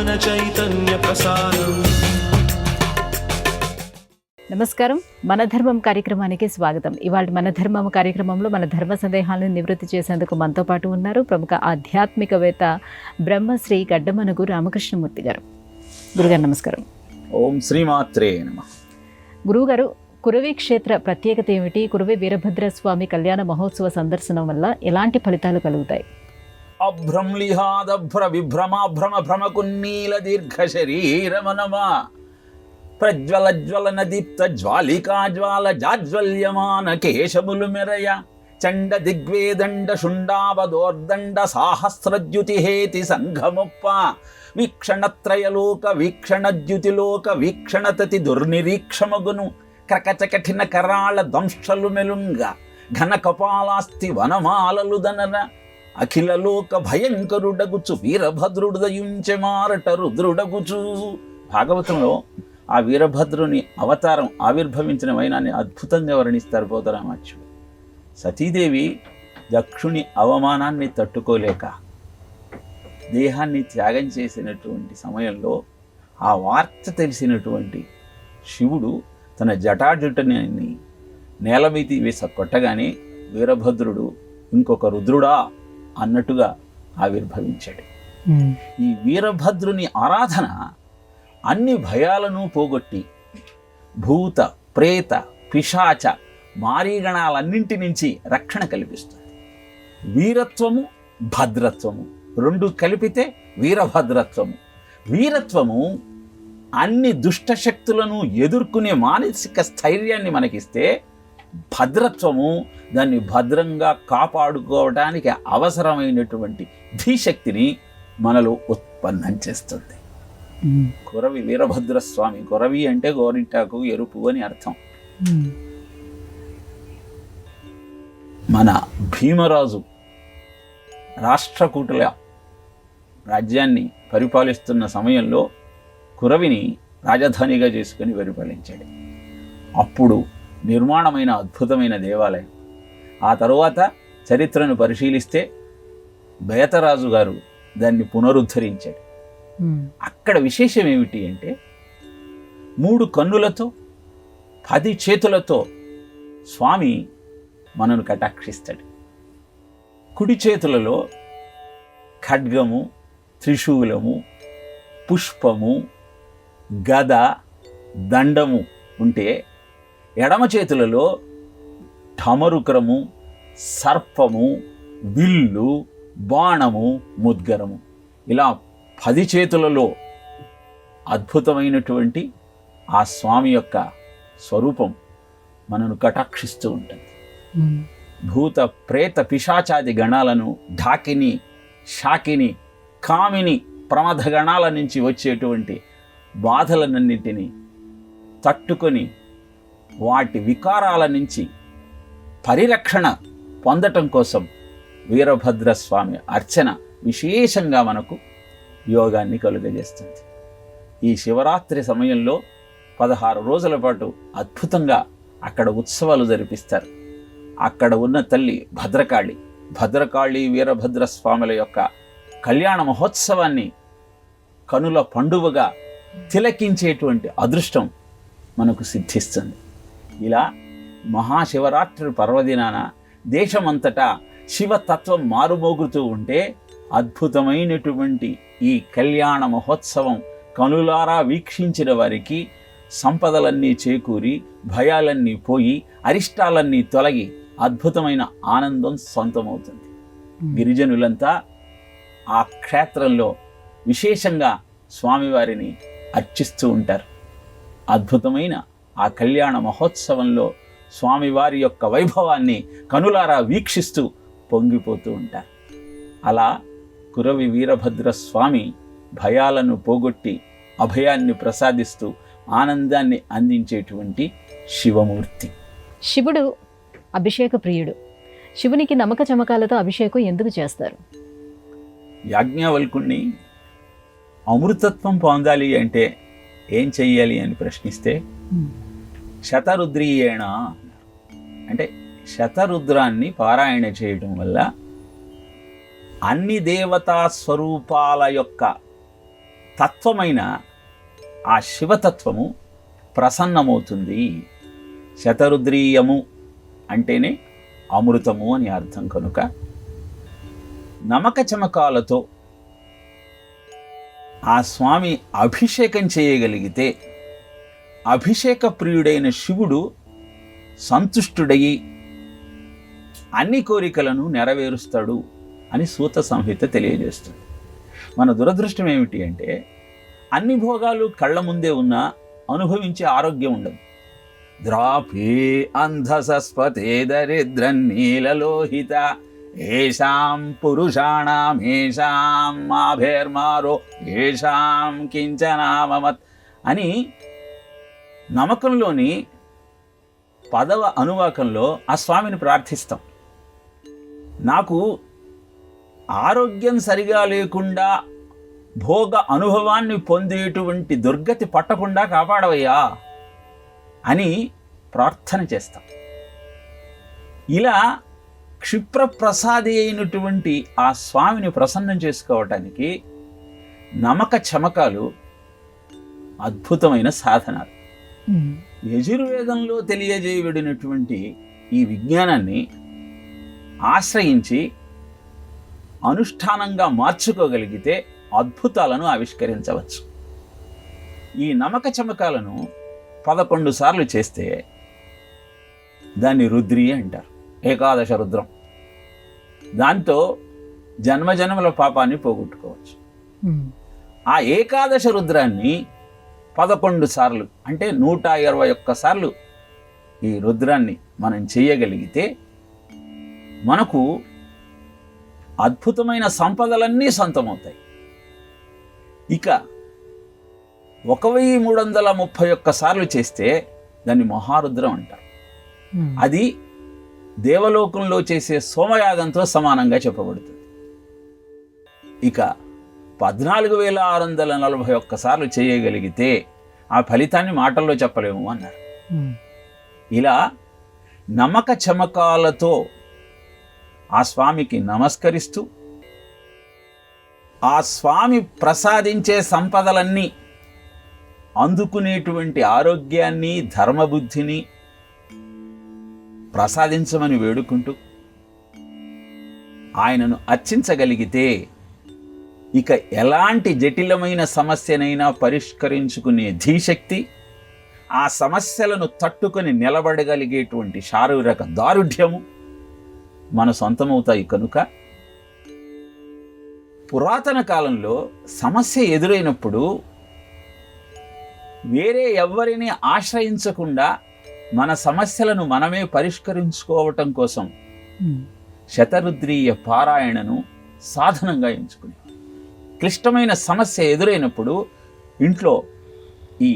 జ్ఞాన చైతన్య ప్రసారం. నమస్కారం. మన ధర్మం కార్యక్రమానికి స్వాగతం. ఇవాళ మన ధర్మం కార్యక్రమంలో మన ధర్మ సందేహాలను నివృత్తి చేసేందుకు మనతో పాటు ఉన్నారు ప్రముఖ ఆధ్యాత్మికవేత్త బ్రహ్మశ్రీ గడ్డమనుగు రామకృష్ణమూర్తి గారు. గురుగారు నమస్కారం. ఓం శ్రీమాత్రే నమః. గురువుగారు, కురవి క్షేత్ర ప్రత్యేకత ఏమిటి? కురవి వీరభద్రస్వామి కళ్యాణ మహోత్సవ సందర్శనం వల్ల ఎలాంటి ఫలితాలు కలుగుతాయి? అభ్రంలిహాదభ్ర విభ్రమాభ్రమ భ్రమకున్నీల దీర్ఘ శరీరమనమా ప్రజ్వలజ్వలన దీప్త జ్వాలికా జ్వాల జాజ్వల్యమాన కేశములు మెరయ చండ దిగ్వేదండ శుండావదోర్దండ సాహస్రద్యుతిహేతి సంఘముప్ప వీక్షణత్రయలోక వీక్షణద్యుతిలోక వీక్షణతతి దుర్నిరీక్షమగును క్రకచ కఠిన కరాళ దంశలు మెలుంగ ఘన కపాలాస్తి వనమాలలు దనర అఖిలలోక భయంకరుడగుచు వీరభద్రుడు దయుంచె మారట రుద్రుడగుచు. భాగవతంలో ఆ వీరభద్రుని అవతారం ఆవిర్భవించిన వైనాన్ని అద్భుతంగా వర్ణిస్తారు పోతరామాచ్యుడు. సతీదేవి దక్షుని అవమానాన్ని తట్టుకోలేక దేహాన్ని త్యాగం చేసినటువంటి సమయంలో ఆ వార్త తెలిసినటువంటి శివుడు తన జటాజుటని నేలమీతి వేస కొట్టగానే వీరభద్రుడు ఇంకొక రుద్రుడా అన్నట్టుగా ఆవిర్భవించాడు. ఈ వీరభద్రుని ఆరాధన అన్ని భయాలను పోగొట్టి భూత ప్రేత పిశాచ మారీగణాలన్నింటి నుంచి రక్షణ కల్పిస్తుంది. వీరత్వము భద్రత్వము రెండు కలిపితే వీరభద్రత్వము. వీరత్వము అన్ని దుష్టశక్తులను ఎదుర్కొనే మానసిక స్థైర్యాన్ని మనకిస్తే, భద్రత్వము దాన్ని భద్రంగా కాపాడుకోవడానికి అవసరమైనటువంటి ధీశక్తిని మనలో ఉత్పన్నం చేస్తుంది. కురవి వీరభద్రస్వామి, కురవి అంటే గోరింటాకు ఎరుపు అని అర్థం. మన భీమరాజు రాష్ట్రకూటుల రాజ్యాన్ని పరిపాలిస్తున్న సమయంలో కురవిని రాజధానిగా చేసుకుని పరిపాలించాడు. అప్పుడు నిర్మాణమైన అద్భుతమైన దేవాలయం. ఆ తరువాత చరిత్రను పరిశీలిస్తే బేతరాజు గారు దాన్ని పునరుద్ధరించాడు. అక్కడ విశేషం ఏమిటి అంటే 3 కన్నులతో 10 చేతులతో స్వామి మనను కటాక్షిస్తాడు. కుడి చేతులలో ఖడ్గము, త్రిశూలము, పుష్పము, గద, దండము ఉంటే ఎడమ చేతులలో ఠమరుకరము, సర్పము, విల్లు, బాణము, ముద్గరము, ఇలా 10 చేతులలో అద్భుతమైనటువంటి ఆ స్వామి యొక్క స్వరూపం మనను కటాక్షిస్తూ ఉంటుంది. భూత ప్రేత పిశాచాది గణాలను, ఢాకిని, శాకిని, కామిని ప్రమథ గణాల నుంచి వచ్చేటువంటి బాధలన్నింటినీ తట్టుకొని వాటి వికారాల నుంచి పరిరక్షణ పొందటం కోసం వీరభద్రస్వామి అర్చన విశేషంగా మనకు యోగాన్ని కలుగజేస్తుంది. ఈ శివరాత్రి సమయంలో 16 రోజుల పాటు అద్భుతంగా అక్కడ ఉత్సవాలు జరిపిస్తారు. అక్కడ ఉన్న తల్లి భద్రకాళి వీరభద్రస్వాముల యొక్క కళ్యాణ మహోత్సవాన్ని కనుల పండువగా తిలకించేటువంటి అదృష్టం మనకు సిద్ధిస్తుంది. ఇలా మహాశివరాత్రి పర్వదినాన దేశమంతటా శివతత్వం మారుమోగుతూ ఉంటే అద్భుతమైనటువంటి ఈ కళ్యాణ మహోత్సవం కనులారా వీక్షించిన వారికి సంపదలన్నీ చేకూరి, భయాలన్నీ పోయి, అరిష్టాలన్నీ తొలగి అద్భుతమైన ఆనందం సొంతమవుతుంది. గిరిజనులంతా ఆ క్షేత్రంలో విశేషంగా స్వామివారిని అర్చిస్తూ ఉంటారు. అద్భుతమైన ఆ కళ్యాణ మహోత్సవంలో స్వామివారి యొక్క వైభవాన్ని కనులారా వీక్షిస్తూ పొంగిపోతూ ఉంటారు. అలా కురవి వీరభద్ర స్వామి భయాలను పోగొట్టి అభయాన్ని ప్రసాదిస్తూ ఆనందాన్ని అందించేటువంటి శివమూర్తి. శివుడు అభిషేక ప్రియుడు. శివునికి నమ్మక చమకాలతో అభిషేకం ఎందుకు చేస్తారు? యాజ్ఞవల్కుణ్ణి అమృతత్వం పొందాలి అంటే ఏం చెయ్యాలి అని ప్రశ్నిస్తే శతరుద్రీయేణ అంటే శతరుద్రాన్ని పారాయణ చేయటం వల్ల అన్ని దేవతా స్వరూపాల యొక్క తత్వమైన ఆ శివతత్వము ప్రసన్నమవుతుంది. శతరుద్రీయము అంటేనే అమృతము అని అర్థం కనుక నమక చమకాలతో ఆ స్వామి అభిషేకం చేయగలిగితే అభిషేక ప్రియుడైన శివుడు సంతుష్టుడయి అన్ని కోరికలను నెరవేరుస్తాడు అని సూత సంహిత తెలియజేస్తుంది. మన దురదృష్టం ఏమిటి అంటే అన్ని భోగాలు కళ్ళ ముందే ఉన్నా అనుభవించే ఆరోగ్యం ఉండదు. ద్రాపే అంధసస్పతే దరిద్రన్నీలలోహిత ఏషాం పురుషాణం ఏషాం మాభేర్మారో ఏషాం కించనామమత్ అని నమ్మకంలోని 10వ అనువాకంలో ఆ స్వామిని ప్రార్థిస్తాం. నాకు ఆరోగ్యం సరిగా లేకుండా భోగ అనుభవాన్ని పొందేటువంటి దుర్గతి పట్టకుండా కాపాడవయ్యా అని ప్రార్థన చేస్తాం. ఇలా క్షిప్రప్రసాది అయినటువంటి ఆ స్వామిని ప్రసన్నం చేసుకోవటానికి నమక చమకాలు అద్భుతమైన సాధనాలు. యజుర్వేదంలో తెలియజేయబడినటువంటి ఈ విజ్ఞానాన్ని ఆశ్రయించి అనుష్ఠానంగా మార్చుకోగలిగితే అద్భుతాలను ఆవిష్కరించవచ్చు. ఈ నమక చమకాలను 11 సార్లు చేస్తే దాన్ని రుద్రి అంటారు, ఏకాదశ రుద్రం. దాంతో జన్మజన్మల పాపాన్ని పోగొట్టుకోవచ్చు. ఆ ఏకాదశ రుద్రాన్ని 11 సార్లు అంటే 121 సార్లు ఈ రుద్రాన్ని మనం చేయగలిగితే మనకు అద్భుతమైన సంపదలన్నీ సొంతమవుతాయి. ఇక 1331 సార్లు చేస్తే దాన్ని మహారుద్రం అంటారు. అది దేవలోకంలో చేసే సోమయాగంతో సమానంగా చెప్పబడుతుంది. ఇక 14,641 సార్లు చేయగలిగితే ఆ ఫలితాన్ని మాటల్లో చెప్పలేము అన్నారు. ఇలా నమక చమకాలతో ఆ స్వామికి నమస్కరిస్తూ ఆ స్వామి ప్రసాదించే సంపదలన్నీ అందుకునేటువంటి ఆరోగ్యాన్ని ధర్మబుద్ధిని ప్రసాదించమని వేడుకుంటూ ఆయనను అర్చించగలిగితే ఇక ఎలాంటి జటిలమైన సమస్యనైనా పరిష్కరించుకునే ధీశక్తి, ఆ సమస్యలను తట్టుకొని నిలబడగలిగేటువంటి శారీరక దారుఢ్యము మన సొంతమవుతాయి. కనుక పురాతన కాలంలో సమస్య ఎదురైనప్పుడు వేరే ఎవ్వరిని ఆశ్రయించకుండా మన సమస్యలను మనమే పరిష్కరించుకోవటం కోసం శతరుద్రీయ పారాయణను సాధనంగా ఎంచుకునేవారు. క్లిష్టమైన సమస్య ఎదురైనప్పుడు ఇంట్లో ఈ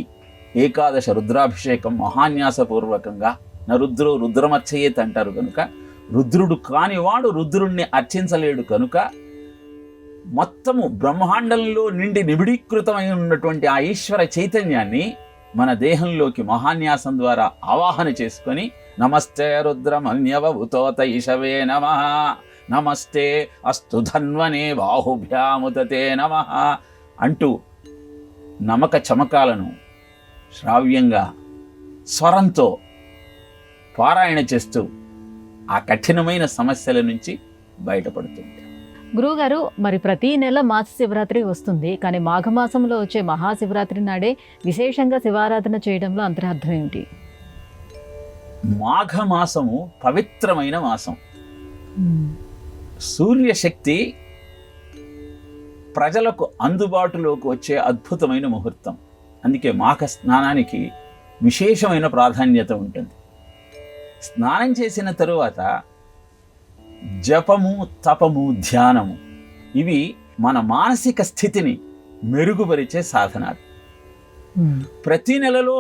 ఏకాదశ రుద్రాభిషేకం మహాన్యాసపూర్వకంగా నరుద్రో రుద్రమర్చయేత్ అంటారు కనుక రుద్రుడు కానివాడు రుద్రుణ్ణి అర్చించలేడు కనుక మొత్తము బ్రహ్మాండంలో నిండి నిబిడీకృతమై ఉన్నటువంటి ఆ ఈశ్వర చైతన్యాన్ని మన దేహంలోకి మహాన్యాసం ద్వారా ఆవాహన చేసుకొని నమస్తే రుద్రమన్యవభుతోత ఈశవే నమః, నమస్తే అస్తు ధన్వనే బాహుభ్యాముదతే నమః అంటూ నమక చమకాలను శ్రావ్యంగా స్వరంతో పారాయణ చేస్తూ ఆ కఠినమైన సమస్యల నుంచి బయటపడుతుంది. గురువుగారు, మరి ప్రతి నెల మాస శివరాత్రి వస్తుంది, కానీ మాఘమాసంలో వచ్చే మహాశివరాత్రి నాడే విశేషంగా శివారాధన చేయడంలో అంతరార్థం ఏమిటి? మాఘమాసము పవిత్రమైన మాసం. సూర్యశక్తి ప్రజలకు అందుబాటులోకి వచ్చే అద్భుతమైన ముహూర్తం. అందుకే మాఘ స్నానానికి విశేషమైన ప్రాధాన్యత ఉంటుంది. స్నానం చేసిన తరువాత జపము, తపము, ధ్యానము ఇవి మన మానసిక స్థితిని మెరుగుపరిచే సాధనాలు. ప్రతి నెలలో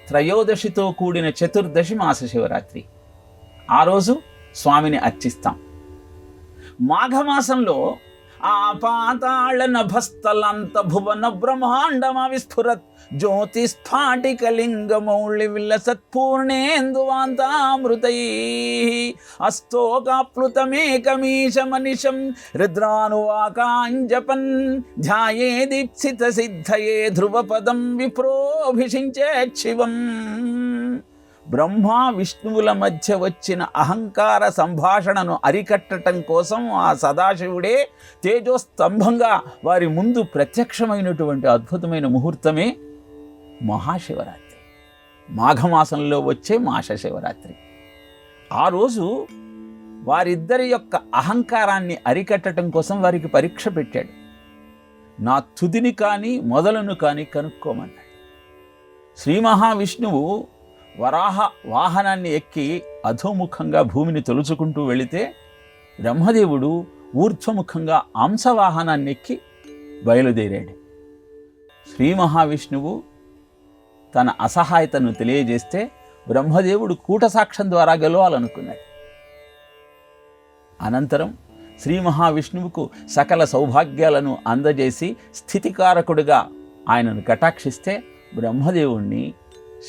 త్రయోదశితో కూడిన చతుర్దశి మాస శివరాత్రి. ఆ రోజు స్వామిని అర్చిస్తాం. మాఘమాసంలో ఆ పాతాళ నభస్థలంత భువన బ్రహ్మాండమవిస్ఫురత్ జ్యోతిస్ఫాటికలింగమౌళి విల్లసత్పూర్ణేందువాంతామృతై అస్తోకాప్లుతమేకమీశమనిశం రుద్రానువాకాంజపన్ ధ్యాయే దీప్సిత సిద్ధయే ధ్రువపదం విప్రోభిషించే శివం. బ్రహ్మ విష్ణువుల మధ్య వచ్చిన అహంకార సంభాషణను అరికట్టడం కోసం ఆ సదాశివుడే తేజోస్తంభంగా వారి ముందు ప్రత్యక్షమైనటువంటి అద్భుతమైన ముహూర్తమే మహాశివరాత్రి, మాఘమాసంలో వచ్చే మాస శివరాత్రి. ఆ రోజు వారిద్దరి యొక్క అహంకారాన్ని అరికట్టడం కోసం వారికి పరీక్ష పెట్టాడు. నా తుదిని కానీ మొదలను కానీ కనుక్కోమన్నాడు. శ్రీ మహావిష్ణువు వరాహ వాహనాన్ని ఎక్కి అధోముఖంగా భూమిని తొలుచుకుంటూ వెళితే, బ్రహ్మదేవుడు ఊర్ధ్వముఖంగా అంశవాహనాన్ని ఎక్కి బయలుదేరాడు. శ్రీ మహావిష్ణువు తన అసహాయతను తెలియజేస్తే బ్రహ్మదేవుడు కూటసాక్ష్యం ద్వారా గెలవాలనుకున్నాడు. అనంతరం శ్రీ మహావిష్ణువుకు సకల సౌభాగ్యాలను అందజేసి స్థితికారకుడిగా ఆయనను కటాక్షిస్తే బ్రహ్మదేవుణ్ణి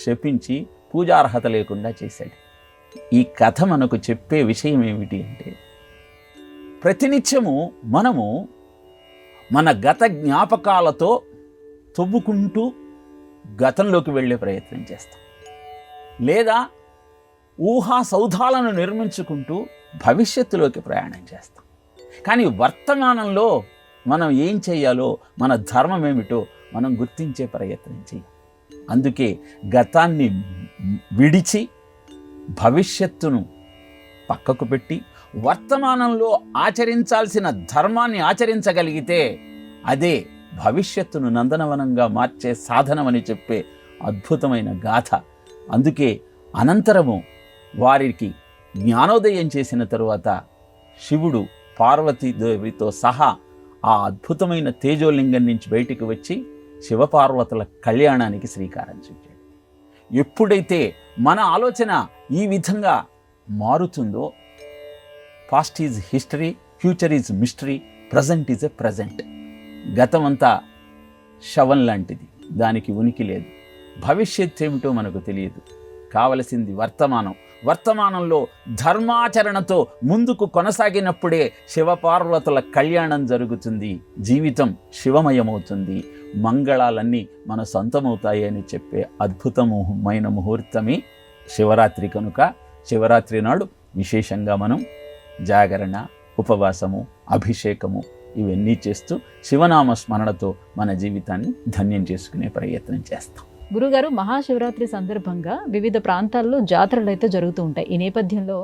శపించి పూజార్హత లేకుండా చేశాడు. ఈ కథ మనకు చెప్పే విషయం ఏమిటి అంటే, ప్రతినిత్యము మనము మన గత జ్ఞాపకాలతో తవ్వుకుంటూ గతంలోకి వెళ్ళే ప్రయత్నం చేస్తాం, లేదా ఊహా సౌధాలను నిర్మించుకుంటూ భవిష్యత్తులోకి ప్రయాణం చేస్తాం. కానీ వర్తమానంలో మనం ఏం చేయాలో, మన ధర్మం ఏమిటో మనం గుర్తించే ప్రయత్నం చేయాలి. అందుకే గతాన్ని విడిచి భవిష్యత్తును పక్కకు పెట్టి వర్తమానంలో ఆచరించాల్సిన ధర్మాన్ని ఆచరించగలిగితే అదే భవిష్యత్తును నందనవనంగా మార్చే సాధనమని చెప్పే అద్భుతమైన గాథ. అందుకే అనంతరము వారికి జ్ఞానోదయం చేసిన తరువాత శివుడు పార్వతీదేవితో సహా ఆ అద్భుతమైన తేజోలింగం నుంచి బయటికి వచ్చి శివపార్వతుల కళ్యాణానికి శ్రీకారం చుట్టాడు. ఎప్పుడైతే మన ఆలోచన ఈ విధంగా మారుతుందో, past is history, future is mystery, present is a present. గతమంతా శవం లాంటిది, దానికి ఉనికి లేదు. భవిష్యత్ ఏమిటో మనకు తెలియదు. కావలసింది వర్తమానం. వర్తమానంలో ధర్మాచరణతో ముందుకు కొనసాగినప్పుడే శివపార్వతుల కళ్యాణం జరుగుతుంది, జీవితం శివమయమవుతుంది, మంగళాలన్నీ మన సొంతమవుతాయి అని చెప్పే అద్భుతమైన ముహూర్తమే శివరాత్రి. కనుక శివరాత్రి నాడు విశేషంగా మనం జాగరణ, ఉపవాసము, అభిషేకము ఇవన్నీ చేస్తూ శివనామ స్మరణతో మన జీవితాన్ని ధన్యం చేసుకునే ప్రయత్నం చేస్తాం. గురుగారు, మహాశివరాత్రి సందర్భంగా వివిధ ప్రాంతాల్లో జాతరలు అయితే జరుగుతూ ఉంటాయి. ఈ నేపథ్యంలో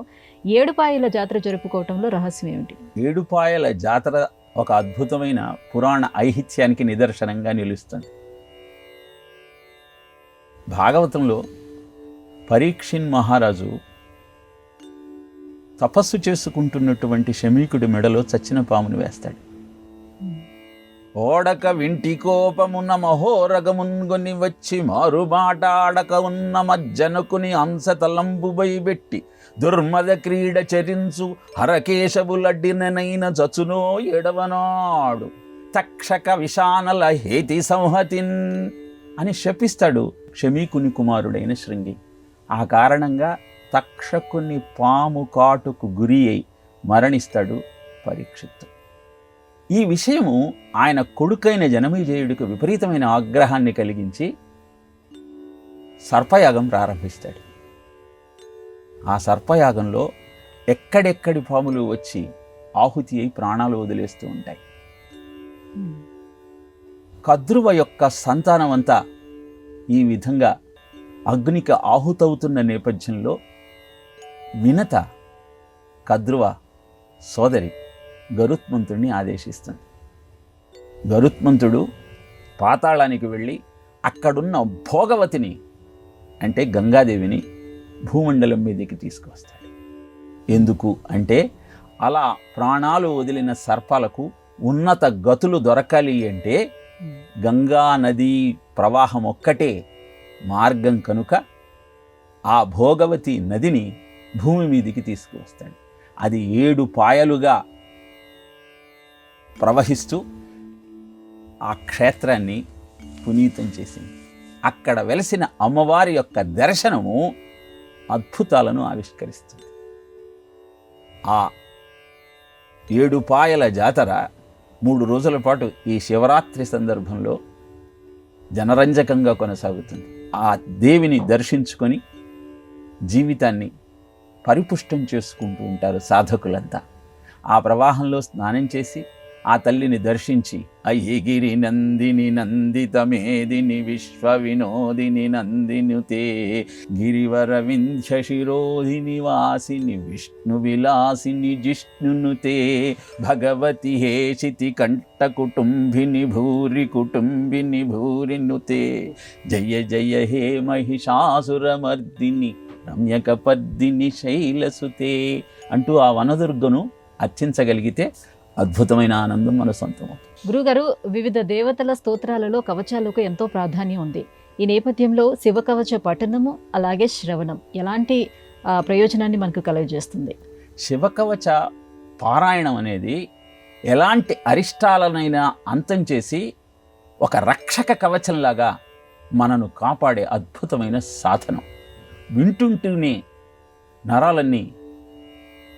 ఏడుపాయల జాతర జరుపుకోవటంలో రహస్యం ఏమిటి? ఏడుపాయల జాతర ఒక అద్భుతమైన పురాణ ఐహిత్యానికి నిదర్శనంగా నిలుస్తుంది. భాగవతంలో పరీక్షిన్ మహారాజు తపస్సు చేసుకుంటున్నటువంటి శమీకుడి మెడలో చచ్చిన పామును వేస్తాడు. ఓడక వింటి కోపమున్న మహోరగమున్గొని వచ్చి మారుబాటాడక ఉన్న మజ్జనకుని అంశతలంబుబై పెట్టి దుర్మద క్రీడ చరించు హరకేశవులడ్డిననైన చచునో ఎడవనాడు తక్షక విషానల హేతి సంహతిన్ అని శపిస్తాడు శమీకుని కుమారుడైన శృంగి. ఆ కారణంగా తక్షకుని పాము కాటుకు గురి అయి మరణిస్తాడు పరీక్షిత్తు. ఈ విషయము ఆయన కొడుకైన జనమేజయుడికి విపరీతమైన ఆగ్రహాన్ని కలిగించి సర్పయాగం ప్రారంభిస్తాడు. ఆ సర్పయాగంలో ఎక్కడెక్కడి పాములు వచ్చి ఆహుతి అయి ప్రాణాలు వదిలేస్తూ ఉంటాయి. కద్రువ యొక్క సంతానమంతా ఈ విధంగా అగ్నికి ఆహుతవుతున్న నేపథ్యంలో వినత కద్రువ సోదరి గరుత్మంతుడిని ఆదేశిస్తుంది. గరుత్మంతుడు పాతాళానికి వెళ్ళి అక్కడున్న భోగవతిని అంటే గంగాదేవిని భూమండలం మీదకి తీసుకువస్తాడు. ఎందుకు అంటే అలా ప్రాణాలు వదిలిన సర్పాలకు ఉన్నత గతులు దొరకాలి అంటే గంగా నదీ ప్రవాహం ఒక్కటే మార్గం కనుక ఆ భోగవతి నదిని భూమి మీదికి తీసుకువస్తాడు. అది 7 పాయలుగా ప్రవహిస్తూ ఆ క్షేత్రాన్ని పునీతం చేసింది. అక్కడ వెలసిన అమ్మవారి యొక్క దర్శనము అద్భుతాలను ఆవిష్కరిస్తుంది. ఆ 7 పాయల జాతర 3 రోజుల పాటు ఈ శివరాత్రి సందర్భంలో జనరంజకంగా కొనసాగుతుంది. ఆ దేవిని దర్శించుకొని జీవితాన్ని పరిపుష్టం చేసుకుంటూ ఉంటారు సాధకులంతా. ఆ ప్రవాహంలో స్నానం చేసి ఆ తల్లిని దర్శించి అయ్యగిరి నందిని నందితమేదిని విశ్వ వినోదిని నందినుతే గిరివర వింధ్య శిరోధిని వాసిని విష్ణు విలాసిని జిష్ణునుతే భగవతి హేషితి కంఠ కుటుంబిని భూరి కుటుంబిని భూరినుతే జయ జయ హే మహిషాసురమర్దిని రమ్యకపర్దిని శైలసుతే అంటూ ఆ వనదుర్గను అర్చించగలిగితే అద్భుతమైన ఆనందం మన సొంతం. గురుగారు, వివిధ దేవతల స్తోత్రాలలో కవచాలకు ఎంతో ప్రాధాన్యం ఉంది. ఈ నేపథ్యంలో శివకవచ పఠనము అలాగే శ్రవణం ఎలాంటి ప్రయోజనాన్ని మనకు కలుగజేస్తుంది? శివకవచ పారాయణం అనేది ఎలాంటి అరిష్టాలనైనా అంతం చేసి ఒక రక్షక కవచంలాగా మనను కాపాడే అద్భుతమైన సాధనం. వింటుంటూనే నరాలన్నీ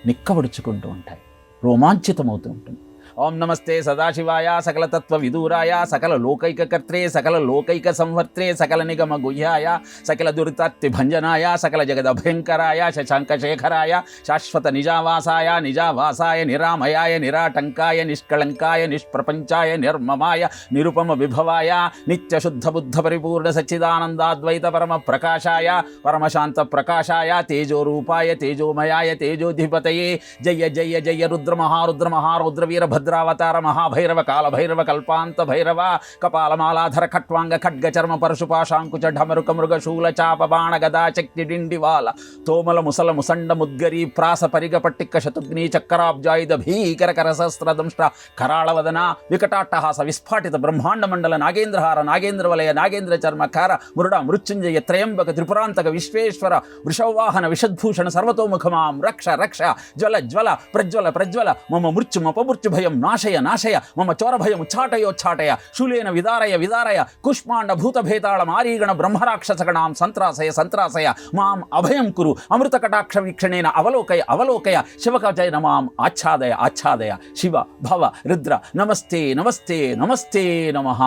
నిక్కబడుచుకుంటూ ఉంటాయి, రోమాంచితమవుతూ ఉంటుంది. ఓం నమస్తే సదాశివాయ సకల తత్వ విదూరాయ సకల లోకైక కర్త్రే సకల లోకైక సంవర్త్రే సకల నిగమ గుహ్యాయ సకల దురితార్తి భంజనాయ సకల జగదభయంకరాయ శశాంక శేఖరాయ శాశ్వత నిజావాసాయ నిజావాసాయ నిరామయాయ నిరాటంకాయ నిష్కళంకాయ నిష్ప్రపంచాయ నిర్మమాయ నిరుపమ విభవాయ నిత్య శుద్ధ బుద్ధ పరిపూర్ణ సచ్చిదానందాద్వైత పరమ ప్రకాశాయ పరమశాంత ప్రకాశాయ తేజోరూపాయ తేజోమయాయ తేజోధిపతయే జయ జయ జయ రుద్ర మహారుద్ర మహారౌద్ర వీర భద్రావతార మహాభైరవ కాలభైరవ కల్పాంత భైరవ కపాలమాలాధర ఖట్వాంగ ఖడ్గ చర్మ పరశుపాశాంకుచ ఢమరుక మృగ శూల చాప బాణ గదా శక్తి డిండివాల తోమల ముసల ముసండ ముద్గరి ప్రాస పరిగ పట్టిక్క శతుగ్ని చక్కరాబ్జాయుధ భీకర కరసస్త్రదంష్ట కరాళవదన వికటాట్టహాస విస్ఫాటిత బ్రహ్మాండ మండల నాగేంద్రహార నాగేంద్రవలయ నాగేంద్ర చర్మ కార మురుడ మృత్యుంజయ త్రయంబక త్రిపురాంతక విశ్వేశ్వర వృషవాహన విషద్భూషణ సర్వతోముఖమాం రక్ష రక్ష జ్వల జ్వల ప్రజ్వల ప్రజ్వల మమ మృత్యు మపమృత్యు భయం నాశయ నాశయ మమ చోరభయం ఉచ్చాటయోచ్చాటయ శూలేన విదారయ విదారయ కుష్మాండ భూతభేతాళ మారీగణ బ్రహ్మరాక్షసగణాం సంత్రాసయ సంత్రాసయ మాం అభయం కురు అమృత కటాక్ష వీక్షణేన అవలోకయ అవలోకయ శివకవచైన మాం ఆచ్ఛాదయ ఆచ్ఛాదయ శివ భవ రుద్ర నమస్తే నమస్తే నమస్తే నమః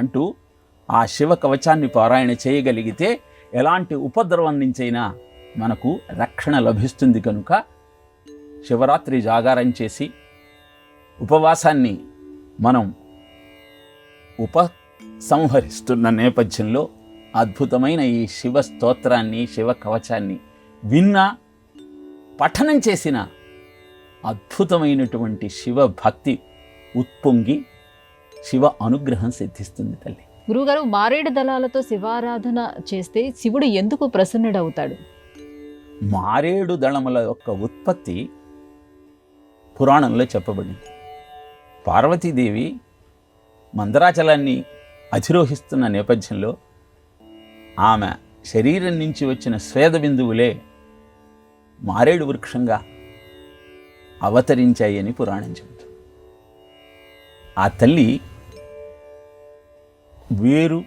అంటూ ఆ శివ కవచాన్ని పారాయణ చేయగలిగితే ఎలాంటి ఉపద్రవం నుంచైనా మనకు రక్షణ లభిస్తుంది. కనుక శివరాత్రి జాగారం చేసి ఉపవాసాన్ని మనం ఉపసంహరిస్తున్న నేపథ్యంలో అద్భుతమైన ఈ శివ స్తోత్రాన్ని శివ కవచాన్ని విన్నా పఠనం చేసిన అద్భుతమైనటువంటి శివ భక్తి ఉత్పొంగి శివ అనుగ్రహం సిద్ధిస్తుంది. తల్లి గురుగారు, మారేడు దళాలతో శివారాధన చేస్తే శివుడు ఎందుకు ప్రసన్నుడవుతాడు? మారేడు దళముల యొక్క ఉత్పత్తి పురాణంలో చెప్పబడింది. పార్వతీదేవి మందరాచలాన్ని అధిరోహిస్తున్న నేపథ్యంలో ఆమె శరీరం నుంచి వచ్చిన స్వేద బిందువులే మారేడు వృక్షంగా అవతరించాయని పురాణం చెబుతుంది. ఆ తల్లి వేరు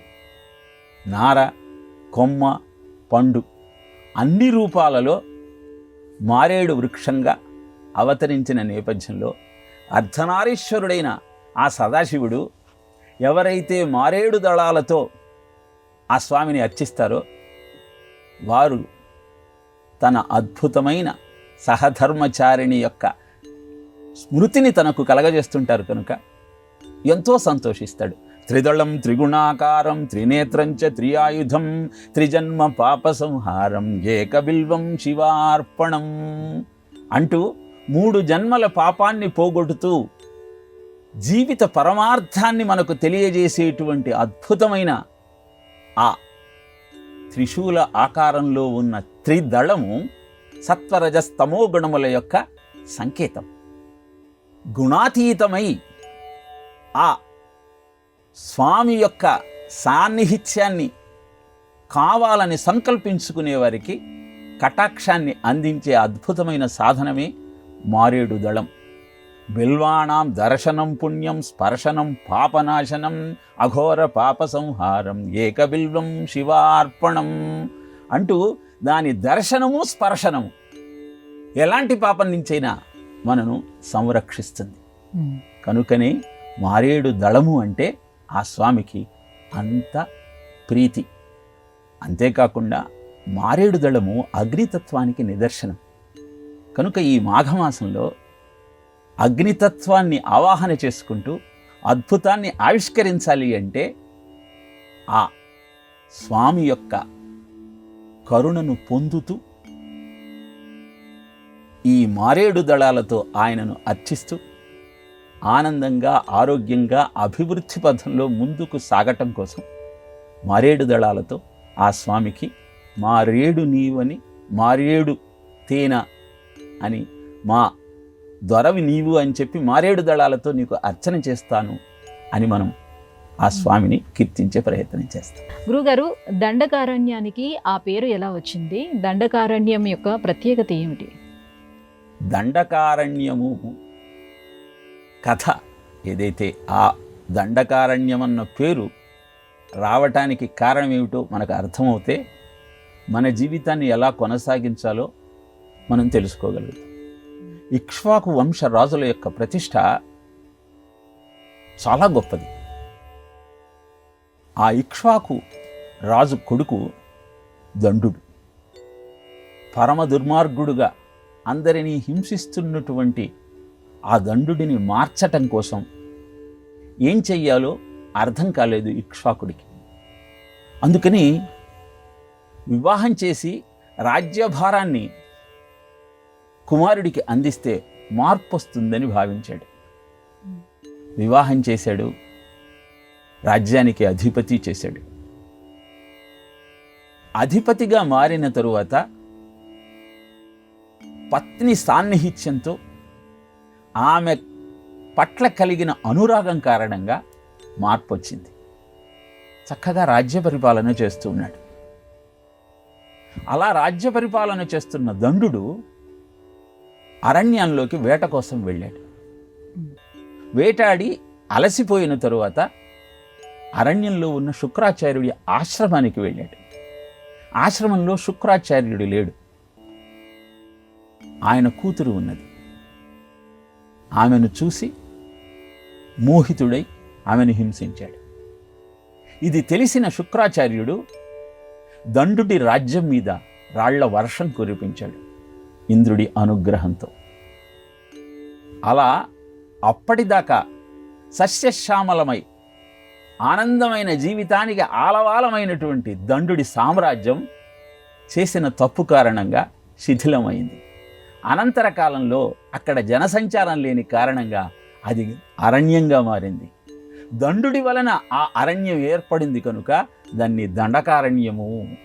నార కొమ్మ పండు అన్ని రూపాలలో మారేడు వృక్షంగా అవతరించిన నేపథ్యంలో అర్ధనారీశ్వరుడైన ఆ సదాశివుడు ఎవరైతే మారేడు దళాలతో ఆ స్వామిని అర్చిస్తారో వారు తన అద్భుతమైన సహధర్మచారిణి యొక్క స్మృతిని తనకు కలగజేస్తుంటారు. కనుక ఎంతో సంతోషిస్తాడు. త్రిదళం త్రిగుణాకారం త్రినేత్రంచ త్రియాయుధం త్రిజన్మ పాప సంహారం ఏకబిల్వం శివార్పణం అంటూ 3 జన్మల పాపాన్ని పోగొడుతూ జీవిత పరమార్థాన్ని మనకు తెలియజేసేటువంటి అద్భుతమైన ఆ త్రిశూల ఆకారంలో ఉన్న త్రిదళము సత్వరజస్తమో గుణముల యొక్క సంకేతం. గుణాతీతమై ఆ స్వామి యొక్క సాన్నిహిత్యాన్ని కావాలని సంకల్పించుకునే వారికి కటాక్షాన్ని అందించే అద్భుతమైన సాధనమే మారేడు దళం. బిల్వాణం దర్శనం పుణ్యం స్పర్శనం పాపనాశనం అఘోర పాప సంహారం ఏకబిల్వం శివార్పణం అంటూ దాని దర్శనము స్పర్శనము ఎలాంటి పాపం నుంచైనా మనను సంరక్షిస్తుంది. కనుకనే మారేడు దళము అంటే ఆ స్వామికి అంత ప్రీతి. అంతేకాకుండా మారేడు దళము అగ్నితత్వానికి నిదర్శనం. కనుక ఈ మాఘమాసంలో అగ్నితత్వాన్ని ఆవాహన చేసుకుంటూ అద్భుతాన్ని ఆవిష్కరించాలి అంటే ఆ స్వామి యొక్క కరుణను పొందుతూ ఈ మారేడు దళాలతో ఆయనను అర్చిస్తూ ఆనందంగా ఆరోగ్యంగా అభివృద్ధి పథంలో ముందుకు సాగటం కోసం మారేడు దళాలతో ఆ స్వామికి మారేడు నీవని మారేడు తేన అని మా దొరవి నీవు అని చెప్పి మారేడు దళాలతో నీకు అర్చన చేస్తాను అని మనం ఆ స్వామిని కీర్తించే ప్రయత్నం చేస్తాం. గురుగారు, దండకారణ్యానికి ఆ పేరు ఎలా వచ్చింది? దండకారణ్యం యొక్క ప్రత్యేకత ఏమిటి? దండకారణ్యము కథ ఏదైతే ఆ దండకారణ్యం అన్న పేరు రావటానికి కారణం ఏమిటో మనకు అర్థమవుతే మన జీవితాన్ని ఎలా కొనసాగించాలో మనం తెలుసుకోగలుగుతాం. ఇక్ష్వాకు వంశ రాజుల యొక్క ప్రతిష్ట చాలా గొప్పది. ఆ ఇక్ష్వాకు రాజు కొడుకు దండుడు పరమ దుర్మార్గుడుగా అందరినీ హింసిస్తున్నటువంటి ఆ దండుడిని మార్చటం కోసం ఏం చెయ్యాలో అర్థం కాలేదు ఇక్ష్వాకుడికి. అందుకని వివాహం చేసి రాజ్యభారాన్ని కుమారుడికి అందిస్తే మార్పు వస్తుందని భావించాడు. వివాహం చేశాడు, రాజ్యానికి అధిపతి చేశాడు. అధిపతిగా మారిన తరువాత పత్ని సాన్నిహిత్యంతో ఆమె పట్ల కలిగిన అనురాగం కారణంగా మార్పు వచ్చింది. చక్కగా రాజ్య పరిపాలన చేస్తూ ఉన్నాడు. అలా రాజ్య పరిపాలన చేస్తున్న దండుడు అరణ్యంలోకి వేట కోసం వెళ్ళాడు. వేటాడి అలసిపోయిన తరువాత అరణ్యంలో ఉన్న శుక్రాచార్యుడి ఆశ్రమానికి వెళ్ళాడు. ఆశ్రమంలో శుక్రాచార్యుడు లేడు. ఆయన కూతురు ఉన్నది. ఆమెను చూసి మోహితుడై ఆమెను హింసించాడు. ఇది తెలిసిన శుక్రాచార్యుడు దండుడి రాజ్యం మీద రాళ్ల వర్షం కురిపించాడు ఇంద్రుడి అనుగ్రహంతో. అలా అప్పటిదాకా సస్యశ్యామలమై ఆనందమైన జీవితానికి ఆలవాలమైనటువంటి దండుడి సామ్రాజ్యం చేసిన తప్పు కారణంగా శిథిలమైంది. అనంతర కాలంలో అక్కడ జనసంచారం లేని కారణంగా అది అరణ్యంగా మారింది. దండుడి వలన ఆ అరణ్యం ఏర్పడింది కనుక దాన్ని దండకారణ్యము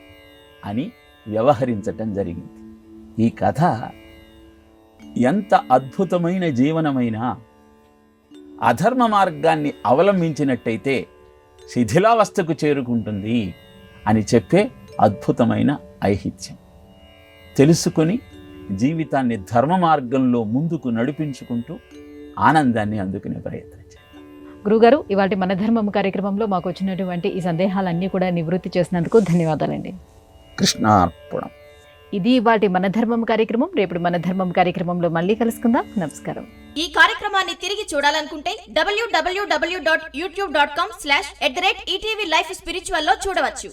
అని వ్యవహరించటం జరిగింది. ఈ కథ ఎంత అద్భుతమైన జీవనమైనా అధర్మ మార్గాన్ని అవలంబించినట్టయితే శిథిలావస్థకు చేరుకుంటుంది అని చెప్పే అద్భుతమైన ఐహిత్యం. తెలుసుకొని జీవితాన్ని ధర్మ మార్గంలో ముందుకు నడిపించుకుంటూ ఆనందాన్ని అందుకునే ప్రయత్నం చేయాలి. గురుగారు, ఇవాటి మన ధర్మం కార్యక్రమంలో మాకు వచ్చినటువంటి ఈ సందేహాలన్నీ కూడా నివృత్తి చేసినందుకు ధన్యవాదాలండి. కృష్ణార్పణం. ఇది ఇవాటి మన ధర్మం కార్యక్రమం. రేపు మన ధర్మం కార్యక్రమంలో మళ్ళీ కలుసుకుందాం. నమస్కారం. ఈ కార్యక్రమాన్ని తిరిగి చూడాలనుకుంటే www.youtube.com/ETV Life Spiritual లో చూడవచ్చు.